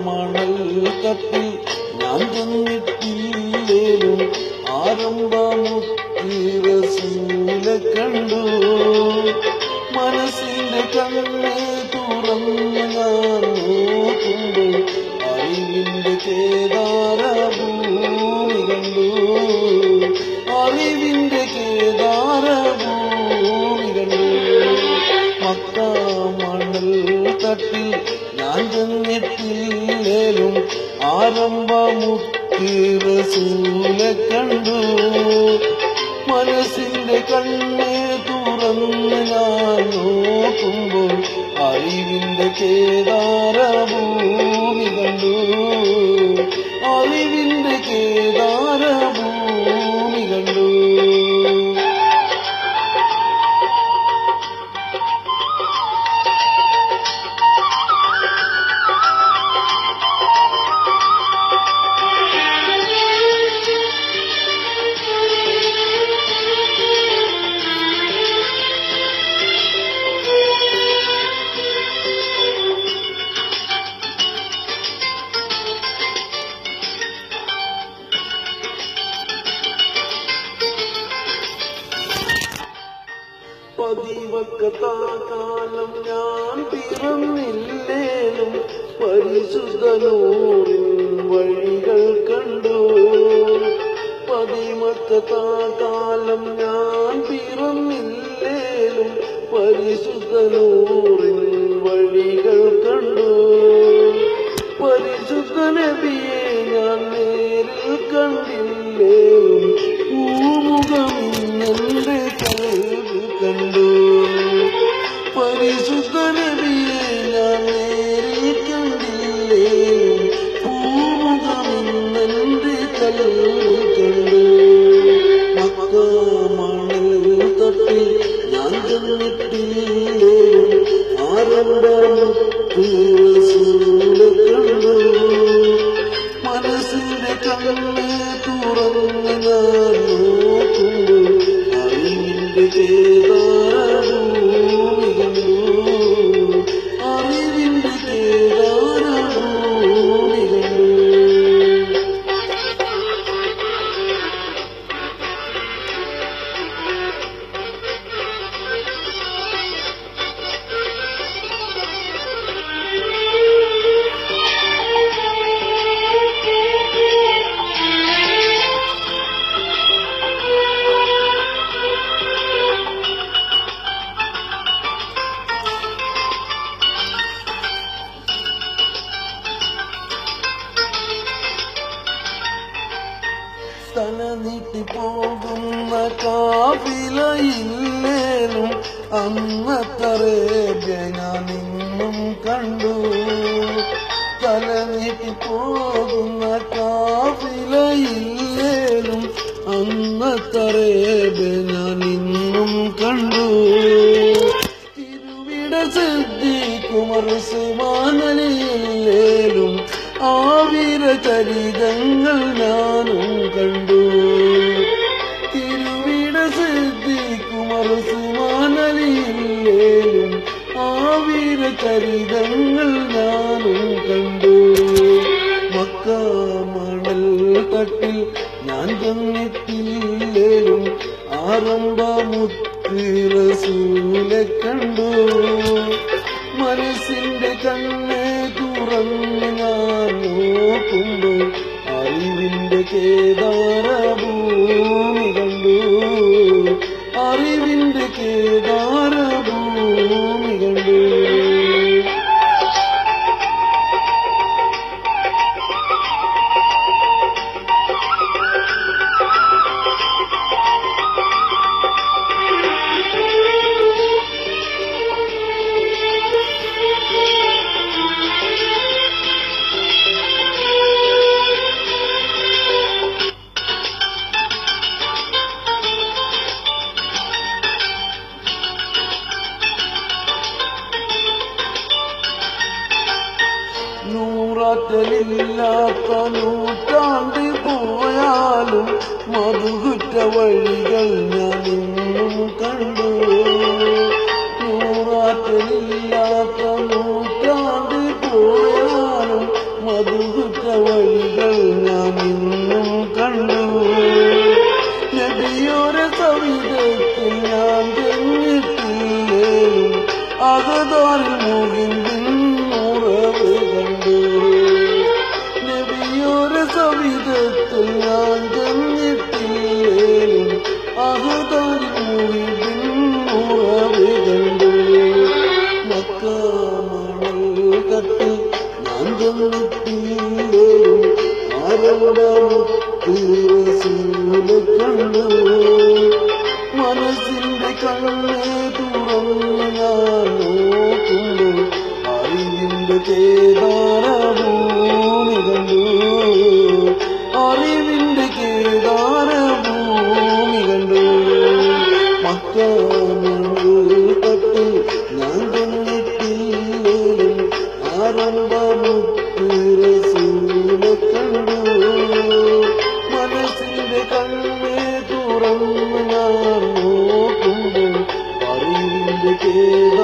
മണൽ തട്ടിൽ ഞാൻ ചെന്നിട്ടില്ലേലും ആരംഭമുത്തി റസൂലെ കണ്ടു. മനസ്സിന്റെ കണ്ണെ തുറന്ന് ഞാൻ നോക്കുമ്പോൾ അറിവിന്റെ കേദാരഭൂമി കണ്ടു. അറിവിന്റെ കേദാരഭൂമി കണ്ടു. മക്ക മണൽ തട്ടിൽ ഞാൻ ചെന്നിട്ടില്ലേലും ആരംഭമുത്തി റസൂലെ കണ്ടു. മനസ്സിന്റെ കണ്ണെ തുറന്ന് ഞാൻ നോക്കുമ്പോൾ അറിവിന്റെ കേദാരഭൂമി കണ്ടു. അറിവിന്റെ കേദാരഭൂമി കണ്ടു. പതിവക്കത്താകാലം ഞാൻ പിറന്നില്ലേലും പരിശുദ്ധ നൂറിൻ വഴികൾ കണ്ടു. പതിവക്കത്താകാലം ഞാൻ പിറന്നില്ലേലും പരിശുദ്ധ നൂറിൻ വഴികൾ കണ്ടു. പരിശുദ്ധ നബിയെ ഞാൻ നേരിൽ കണ്ടില്ലേലും പൂമുഖം ഇന്നെന്റെ കൽവിൽ കണ്ടു. പരിശുദ്ധ നബിയെ ഞാൻ നേരിൽ കണ്ടില്ലേലും പൂമുഖം ഇന്നെന്റെ കൽവിൽ കണ്ടു. മക്ക മണൽ തട്ടിൽ ഞാൻ ചെന്നിട്ടില്ലേലും ആരംഭമുത്തി റസൂലെ കണ്ടു. മനസ്സിന്റെ കണ്ണെ തുറന്ന് ഞാൻ നോക്കുമ്പോൾ അറിവിന്റെ കേദാരഭൂമി കണ്ടു. അറിവിന്റെ കേദാരഭൂമി കണ്ടു. തല നീട്ടിപ്പോകുന്ന കാഫിലയില്ലേലും അന്നത്തറേബ്യ ഞാൻ ഇന്നും കണ്ടു. തല നീട്ടിപ്പോകുന്ന കാഫിലയില്ലേലും അന്നത്തറേബ്യ ഞാൻ ഇന്നും കണ്ടു. തിരുവിട സിദ്ദീഖുമർ ഉസ്മാനലില്ലേലും ആവിര ചരിതങ്ങൾ ഞാനും കണ്ടു. തിരുവിട സിദ്ദീഖുമർ ഉസ്മാനലില്ലേലും ആവിര ചരിതങ്ങൾ ഞാനും കണ്ടു. മക്ക മണൽ തട്ടിൽ ഞാൻ ചെന്നിട്ടില്ലേലും ആരംഭമുത്തി റസൂലെ കണ്ടു. മനസ്സിന്റെ കണ്ണെ തുറന്ന് ഞാൻ നോക്കുമ്പോൾ അറിവിന്റെ കേദാരഭൂമി കണ്ടു. അറിവിന്റെ കേദാരഭൂമി കണ്ടു. നൂറാറ്റലില്ലാത്ത നൂറ്റാണ്ട് പോയാലും മധുകുറ്റ വഴികൾ ഞാൻ ഇന്നും കണ്ടു. നൂറാറ്റലില്ലാത്ത നൂറ്റാണ്ട് പോയാലും മധുവിട്ട വഴികൾ ഞാൻ ഇന്നും കണ്ടു. നബിയുടെ സവിധത്തിൽ ഞാൻ ചെന്നിട്ടില്ലേലും അകതാരിൽ മുകിന്തിൻ ഉറവ് കണ്ടു. നബിയുടെ സവിധത്തിൽ ഞാൻ ചെന്നിട്ടില്ലേലും അകതാരിൽ മുകിന്തിൻ ഉറവ് കണ്ടു. മക്ക മണൽ കത്തിൽ ഞാൻ ചെന്നിട്ടില്ലേലും ആരുടെ റസൂലെ കണ്ടു. മനസ്സിന്റെ കണ്ണെ തുറന്ന് ഞാൻ നോക്കുമ്പോൾ അറിവിന്റെ കേദാരഭൂമി കണ്ടു. അറിവിന്റെ കേദാരഭൂമി കണ്ടു. മക്ക മണൽ കത്തിൽ ഞാൻ ചെന്നിട്ടില്ലേലും ആരംഭ റസൂലെ കണ്ടു. മനസ്സിന്റെ കണ്ണെ തുറന്ന് ഞാൻ നോക്കുമ്പോൾ അറിവിന്റെ കേദാരഭൂമി